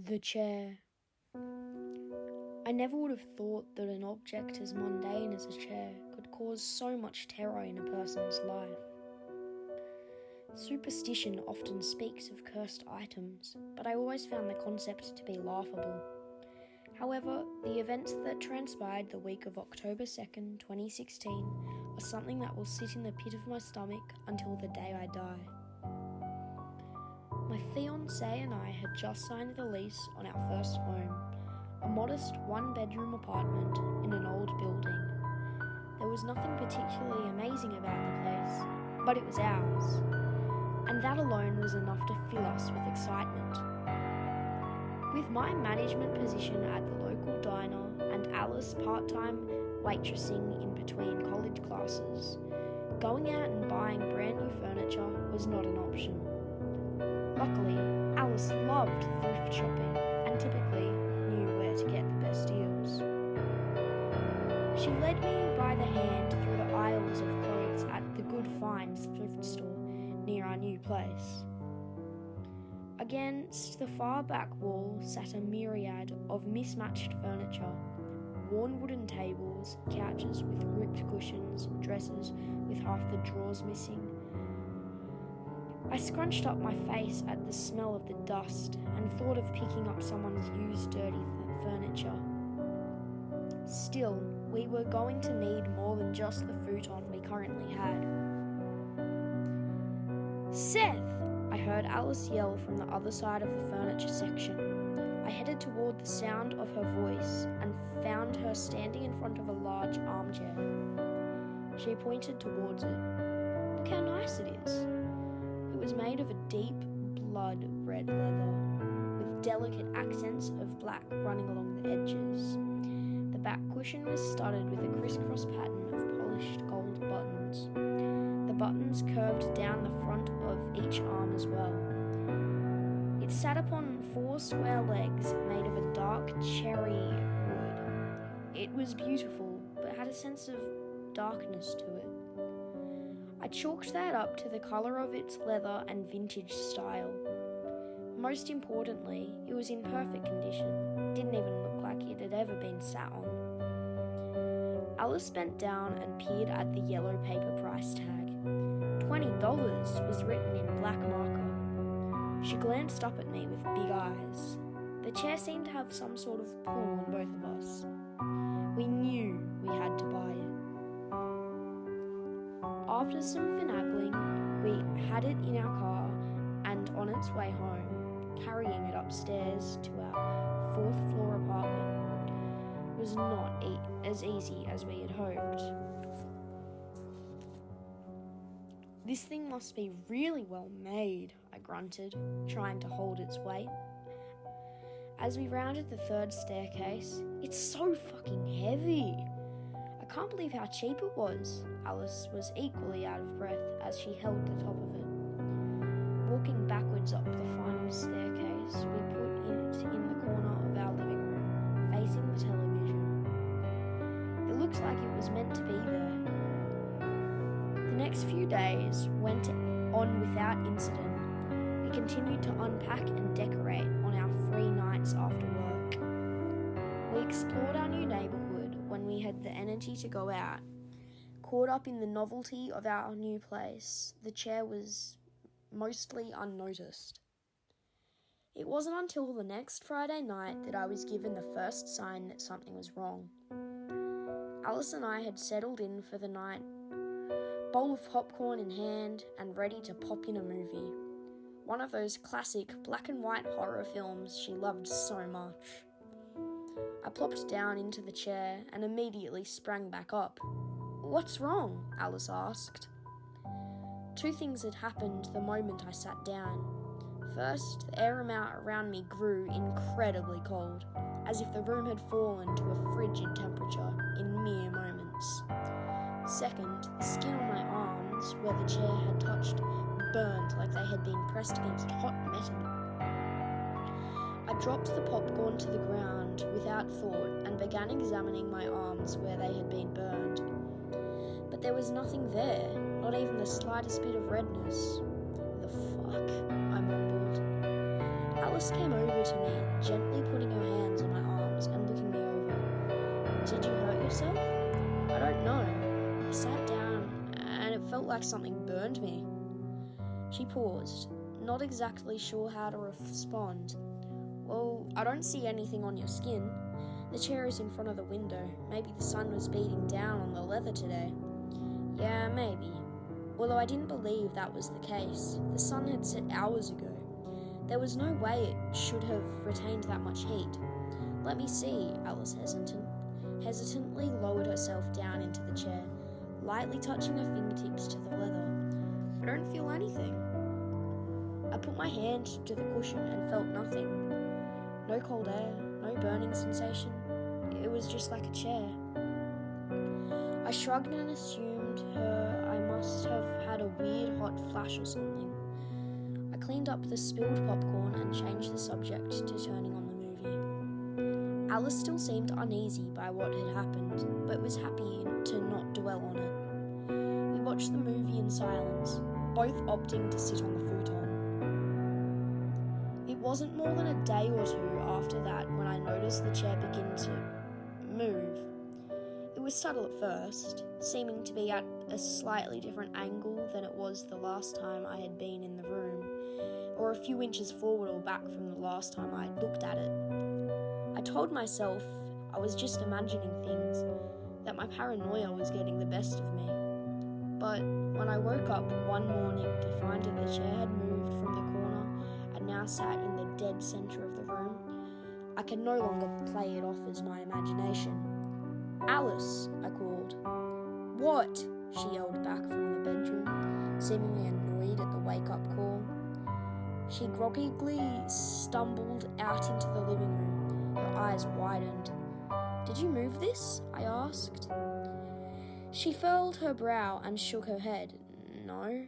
The chair. I never would have thought that an object as mundane as a chair could cause so much terror in a person's life. Superstition often speaks of cursed items, but I always found the concept to be laughable. However, the events that transpired the week of October 2nd, 2016 are something that will sit in the pit of my stomach until the day I die. My fiancé and I had just signed the lease on our first home, a modest one-bedroom apartment in an old building. There was nothing particularly amazing about the place, but it was ours, and that alone was enough to fill us with excitement. With my management position at the local diner and Alice part-time waitressing in between college classes, going out and buying brand new furniture was not an option. Luckily, Alice loved thrift shopping and typically knew where to get the best deals. She led me by the hand through the aisles of clothes at the Good Finds thrift store near our new place. Against the far back wall sat a myriad of mismatched furniture, worn wooden tables, couches with ripped cushions, dresses with half the drawers missing. I scrunched up my face at the smell of the dust and thought of picking up someone's used dirty furniture. Still, we were going to need more than just the futon we currently had. "Seth!" I heard Alice yell from the other side of the furniture section. I headed toward the sound of her voice and found her standing in front of a large armchair. She pointed towards it. "Look how nice it is." It was made of a deep blood red leather, with delicate accents of black running along the edges. The back cushion was studded with a crisscross pattern of polished gold buttons. The buttons curved down the front of each arm as well. It sat upon 4 square legs made of a dark cherry wood. It was beautiful, but had a sense of darkness to it. I chalked that up to the colour of its leather and vintage style. Most importantly, it was in perfect condition. Didn't even look like it had ever been sat on. Alice bent down and peered at the yellow paper price tag. $20 was written in black marker. She glanced up at me with big eyes. The chair seemed to have some sort of pull on both of us. We knew we had to buy it. After some finagling, we had it in our car and on its way home, carrying it upstairs to our 4th floor apartment. It was not as easy as we had hoped. "This thing must be really well made," I grunted, trying to hold its weight. As we rounded the 3rd staircase, "It's so fucking heavy. I can't believe how cheap it was." Alice was equally out of breath as she held the top of it. Walking backwards up the final staircase, we put it in the corner of our living room, facing the television. It looks like it was meant to be there. The next few days went on without incident. We continued to unpack and decorate on our free nights after work. We explored our new neighbourhood when we had the energy to go out. Caught up in the novelty of our new place, the chair was mostly unnoticed. It wasn't until the next Friday night that I was given the first sign that something was wrong. Alice and I had settled in for the night, bowl of popcorn in hand and ready to pop in a movie. One of those classic black and white horror films she loved so much. I plopped down into the chair and immediately sprang back up. "What's wrong?" Alice asked. 2 things had happened the moment I sat down. First, the air around me grew incredibly cold, as if the room had fallen to a frigid temperature in mere moments. Second, the skin on my arms, where the chair had touched, burned like they had been pressed against hot metal. I dropped the popcorn to the ground without thought and began examining my arms where they had been burned. But there was nothing there, not even the slightest bit of redness. "The fuck?" I mumbled. Alice came over to me, gently putting her hands on my arms and looking me over. "Did you hurt yourself?" "I don't know." I sat down and it felt like something burned me. She paused, not exactly sure how to respond. "Well, I don't see anything on your skin. The chair is in front of the window. Maybe the sun was beating down on the leather today." "Yeah, maybe." Although I didn't believe that was the case. The sun had set hours ago. There was no way it should have retained that much heat. "Let me see," Alice hesitantly lowered herself down into the chair, lightly touching her fingertips to the leather. "I don't feel anything." I put my hand to the cushion and felt nothing. No cold air, no burning sensation. It was just like a chair. I shrugged and assumed I must have had a weird hot flash or something. I cleaned up the spilled popcorn and changed the subject to turning on the movie. Alice still seemed uneasy by what had happened, but was happy to not dwell on it. We watched the movie in silence, both opting to sit on the futon. It wasn't more than a day or two after that when I noticed the chair begin to move. It was subtle at first, seeming to be at a slightly different angle than it was the last time I had been in the room, or a few inches forward or back from the last time I had looked at it. I told myself I was just imagining things, that my paranoia was getting the best of me. But when I woke up one morning to find that the chair had moved from the corner and now sat in the dead centre of the room, I could no longer play it off as my imagination. "Alice," I called. "What?" she yelled back from the bedroom, seemingly annoyed at the wake-up call. She groggily stumbled out into the living room, her eyes widened. "Did you move this?" I asked. She furrowed her brow and shook her head. "No."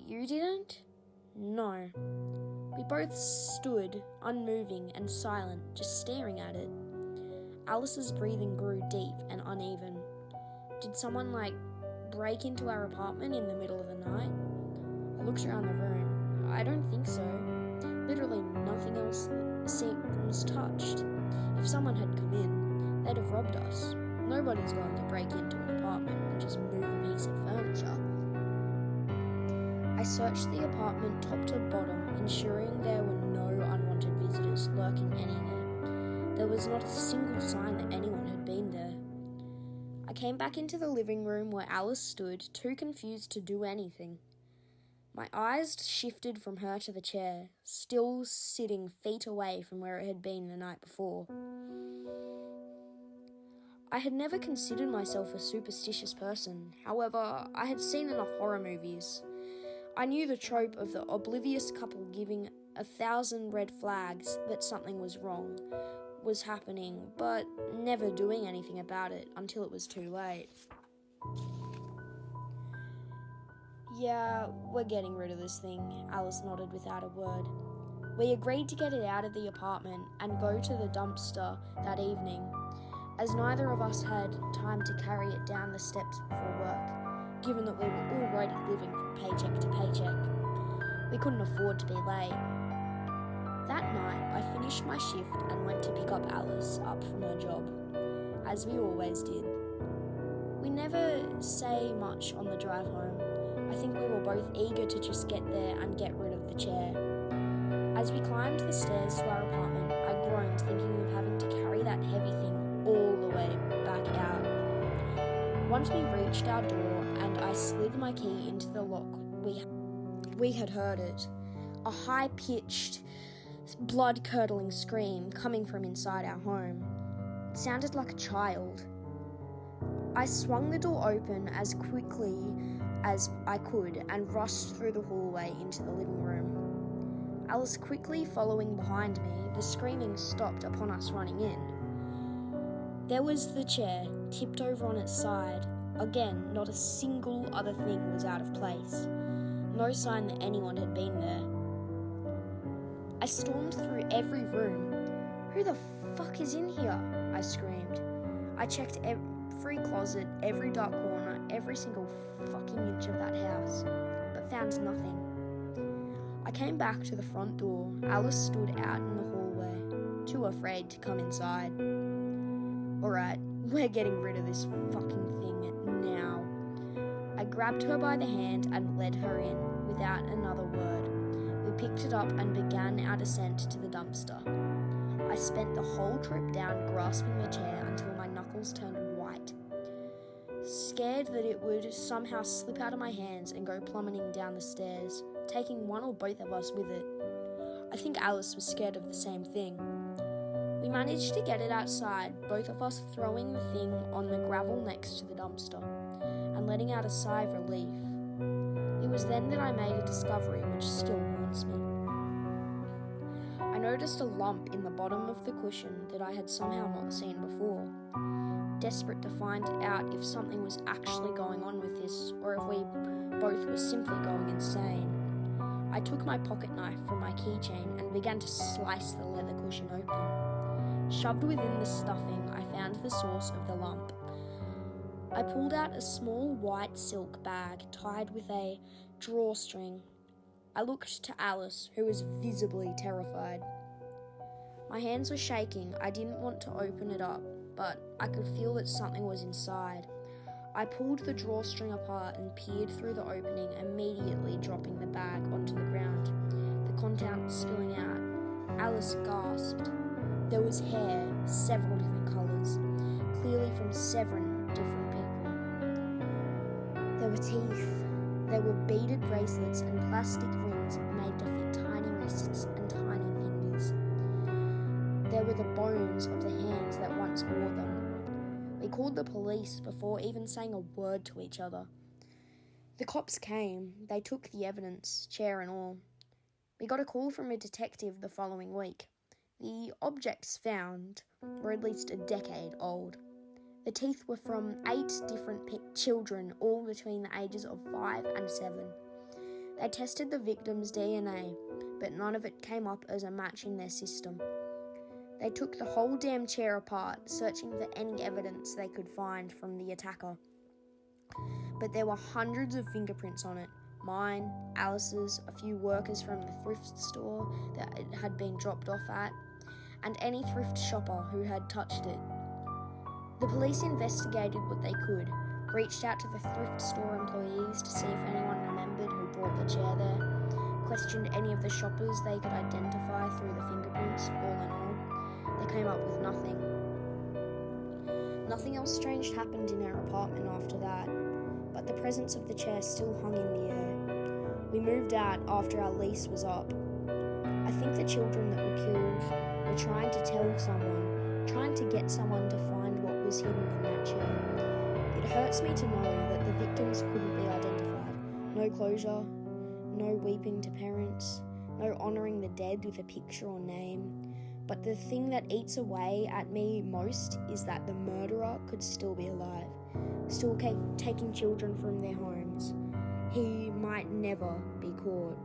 "You didn't?" "No." We both stood, unmoving and silent, just staring at it. Alice's breathing grew deep and uneven. Did someone, break into our apartment in the middle of the night? I looked around the room. I don't think so. Literally nothing else seems touched. If someone had come in, they'd have robbed us. Nobody's going to break into an apartment and just move a piece of furniture. I searched the apartment top to bottom, ensuring there were no unwanted visitors lurking anywhere. There was not a single sign that anyone had been there. I came back into the living room where Alice stood, too confused to do anything. My eyes shifted from her to the chair, still sitting feet away from where it had been the night before. I had never considered myself a superstitious person. However, I had seen enough horror movies. I knew the trope of the oblivious couple giving 1,000 red flags that something was happening, but never doing anything about it until it was too late. "Yeah, we're getting rid of this thing," Alice nodded without a word. We agreed to get it out of the apartment and go to the dumpster that evening, as neither of us had time to carry it down the steps before work, given that we were already living from paycheck to paycheck. We couldn't afford to be late. That night, I finished my shift and went to pick up Alice up from her job, as we always did. We never say much on the drive home. I think we were both eager to just get there and get rid of the chair. As we climbed the stairs to our apartment, I groaned, thinking of having to carry that heavy thing all the way back out. Once we reached our door and I slid my key into the lock, we had heard it. A high-pitched, blood-curdling scream coming from inside our home. It sounded like a child. I swung the door open as quickly as I could and rushed through the hallway into the living room. Alice quickly following behind me, the screaming stopped upon us running in. There was the chair, tipped over on its side. Again, not a single other thing was out of place. No sign that anyone had been there. I stormed through every room. "Who the fuck is in here?" I screamed. I checked every closet, every dark corner, every single fucking inch of that house, but found nothing. I came back to the front door. Alice stood out in the hallway, too afraid to come inside. Alright, we're getting rid of this fucking thing now. I grabbed her by the hand and led her in, without another word. We picked it up and began our descent to the dumpster. I spent the whole trip down grasping the chair until my knuckles turned white, scared that it would somehow slip out of my hands and go plummeting down the stairs, taking one or both of us with it. I think Alice was scared of the same thing. We managed to get it outside, both of us throwing the thing on the gravel next to the dumpster and letting out a sigh of relief. It was then that I made a discovery which still haunts me. I noticed a lump in the bottom of the cushion that I had somehow not seen before. Desperate to find out if something was actually going on with this, or if we both were simply going insane, I took my pocket knife from my keychain and began to slice the leather cushion open. Shoved within the stuffing, I found the source of the lump. I pulled out a small white silk bag tied with a drawstring. I looked to Alice, who was visibly terrified. My hands were shaking. I didn't want to open it up, but I could feel that something was inside. I pulled the drawstring apart and peered through the opening, immediately dropping the bag onto the ground, the contents spilling out. Alice gasped. There was hair, several different colours, clearly from several different people. There were teeth. There were beaded bracelets and plastic rings made to fit tiny wrists and tiny fingers. There were the bones of the hands that once wore them. We called the police before even saying a word to each other. The cops came. They took the evidence, chair and all. We got a call from a detective the following week. The objects found were at least a decade old. The teeth were from 8 different children, all between the ages of 5 and 7. They tested the victim's DNA, but none of it came up as a match in their system. They took the whole damn chair apart, searching for any evidence they could find from the attacker. But there were hundreds of fingerprints on it. Mine, Alice's, a few workers from the thrift store that it had been dropped off at, and any thrift shopper who had touched it. The police investigated what they could, reached out to the thrift store employees to see if anyone remembered who brought the chair there, questioned any of the shoppers they could identify through the fingerprints. All in all, they came up with nothing. Nothing else strange happened in our apartment after that, but the presence of the chair still hung in the air. We moved out after our lease was up. I think the children that were killed were trying to tell someone, trying to get someone to find what was hidden in that chair. It hurts me to know that the victims couldn't be identified. No closure, no weeping to parents, no honouring the dead with a picture or name. But the thing that eats away at me most is that the murderer could still be alive, still taking children from their homes. He might never be caught.